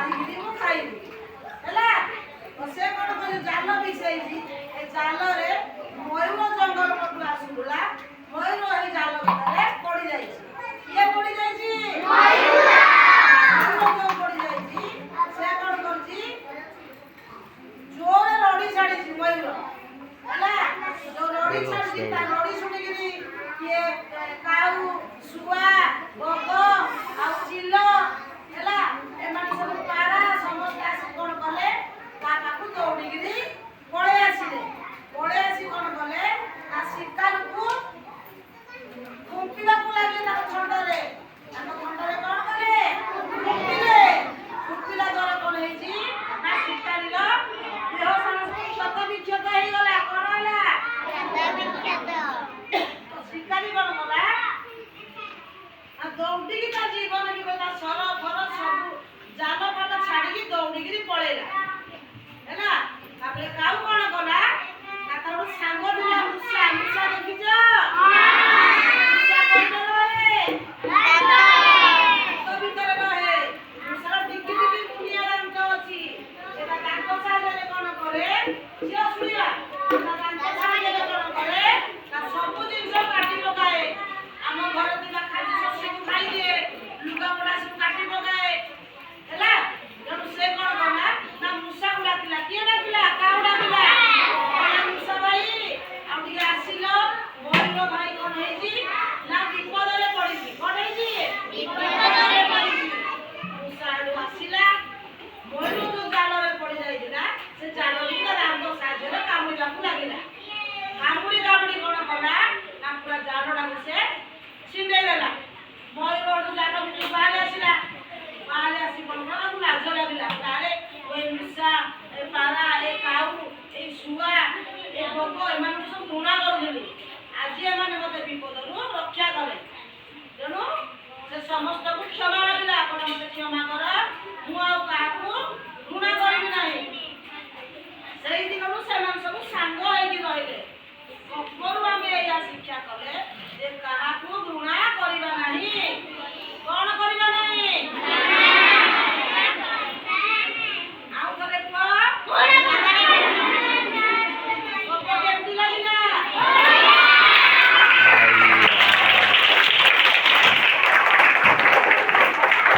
ମାରିକିରି ମୁଁ ଖାଇବି ହେଲା। ସେ କ'ଣ କରେ ଜାଲ ବିଛେଇଛି। ଏ ଜାଲରେ ମୟୂର ଜଙ୍ଗଲ ପଟୁ ଆସୁଥିଲା। ମୟୂର ଏଇ ଜାଲ ଭିତରେ ପଡ଼ି ଯାଇଛି। କିଏ ପଡ଼ି ଯାଇଛି? ମୟୂର ଯୋଉ ପଡ଼ି ଯାଇଛି ସେ କ'ଣ କରୁଛି ଜୋରେ ରଡ଼ି ଛାଡ଼ିଛି ମୟୂର ହେଲା। ଯୋଉ ରଡ଼ି ଛାଡ଼ିଛି ତା ରଡ଼ି ଶୁଣିକିରି କିଏ କାଉ ଶୁଆ ବଗ ଆଉ ଚିଲ ହେଲା ଏମାନେ ସବୁ ପାରା ସମସ୍ତେ ଆସି କ'ଣ କଲେ ତା ପାଖକୁ ଦୌଡ଼ିକିରି ପଳେଇ ଆସିଲେ। ପଳେଇ ଆସି କ'ଣ କଲେ ତା ଶିକାରକୁ ଫୁଙ୍କିବାକୁ ଲାଗିଲେ ତାଙ୍କ ଖଣ୍ଡରେ। ତାଙ୍କ ଖଣ୍ଡରେ କ'ଣ କଲେ ଫୁଙ୍କିଲେ। ଫୁଙ୍କିଲା ଦ୍ୱାରା କ'ଣ ହେଇଛି ନା ଶିକାରୀର ଦେହ ସମସ୍ତ କ୍ଷତ ବିକ୍ଷତ ହେଇଗଲା। କ'ଣ ହେଲା? ଶିକାରୀ କ'ଣ କଲା ନା ଦୌଡ଼ିକି ତା ଜୀବନ ବିପଦ ତା ସର ଫର ସବୁ ଜାଲ ପାଲ ଛାଡ଼ିକି ଦୌଡ଼ିକିରି ପଳେଇଲା ହେଲା। ତାପରେ କାଉ କ'ଣ କଲା ନା ତାର ଗୋଟେ ସାଙ୍ଗ ଥିଲା ମୂଷା। ମୂଷା ଦେଖିଛ? ମୂଷା କୋଉଠି ରହେ? ହାତ ଭିତରେ ରହେ। ମୂଷାର ଟିକି ଟିକି ମୁଣ୍ଡିଆ ଦାନ୍ତ ଅଛି। ସେଟା ଦାନ୍ତ ସାହାଯ୍ୟରେ କ'ଣ କରେ? ଝିଅ ଶୁଣିବା ତା ଦାନ୍ତ ସାହାଯ୍ୟରେ କ'ଣ କରେ ନା ସବୁ ଜିନିଷ କାଟି ପକାଏ। ଆମ ଘରେ ଥିବା ଖାଦ୍ୟ ଶସ୍ୟକୁ ଖାଇଦିଏ। ଲୁଗାପଟା ସବୁ କାଟି ପକାଏ ହେଲା। ତେଣୁ ସେ କ'ଣ କଲା ନା ମୂଷାକୁ ଡାକିଲା। କିଏ ଡାକିଲା? କାଉ ଡାକିଲା। ମୂଷା ଭାଇ ଆଉ ଟିକେ ଆସିଲ। ମୟୂର ଭାଇ କ'ଣ ହେଇଛି ନା ବିପଦରେ ପଡ଼ିଛି। କ'ଣ ହେଇଛି? ବିପଦରେ ପଡ଼ିଛି। ମୂଷା ଆଡ଼ୁ ଆସିଲା। ମୟୂର ଯୋଉ ଜାଲରେ ପଡ଼ି ଯାଇଥିଲା ସେ ଜାଲକୁ ତା ଦାନ୍ତ ସାହାଯ୍ୟରେ କାମୁଡ଼ିବାକୁ ଲାଗିଲା। କାମୁଡ଼ି କାମୁଡ଼ି କ'ଣ କଲା ନା ପୁରା ଜାଲଟାକୁ ସେ ଛିଣ୍ଡେଇ ଦେଲା। ମୟୂର ଜାଲ ଭିତରୁ ବାହାରି ଆସିଲା। ବାହାରି ଆସି କ'ଣ କଲା ତାକୁ ଲାଜ ଲାଗିଲା। ଆରେ ଏ ମୂଷା ଏ ପାରା ଏ କାଉ ଏ ଶୁଆ ଏ ବଗ ଏମାନଙ୍କୁ ସବୁ ଘୃଣା କରୁଥିଲି। ଆଜି ଏମାନେ ମୋତେ ବିପଦରୁ ରକ୍ଷା କଲେ। ତେଣୁ ସେ ସମସ୍ତଙ୍କୁ କ୍ଷମା ମାଗିଲା। ଆପଣ ମୋତେ କ୍ଷମା କର, ମୁଁ ଆଉ କାହାକୁ ଘୃଣା କରିବି ନାହିଁ। ସେଇ ଦିନରୁ ସେମାନେ ସବୁ ସାଙ୍ଗ ହେଇକି ରହିଲେ। ଗପରୁ ଆମେ ଏଇଆ ଶିକ୍ଷା କଲେ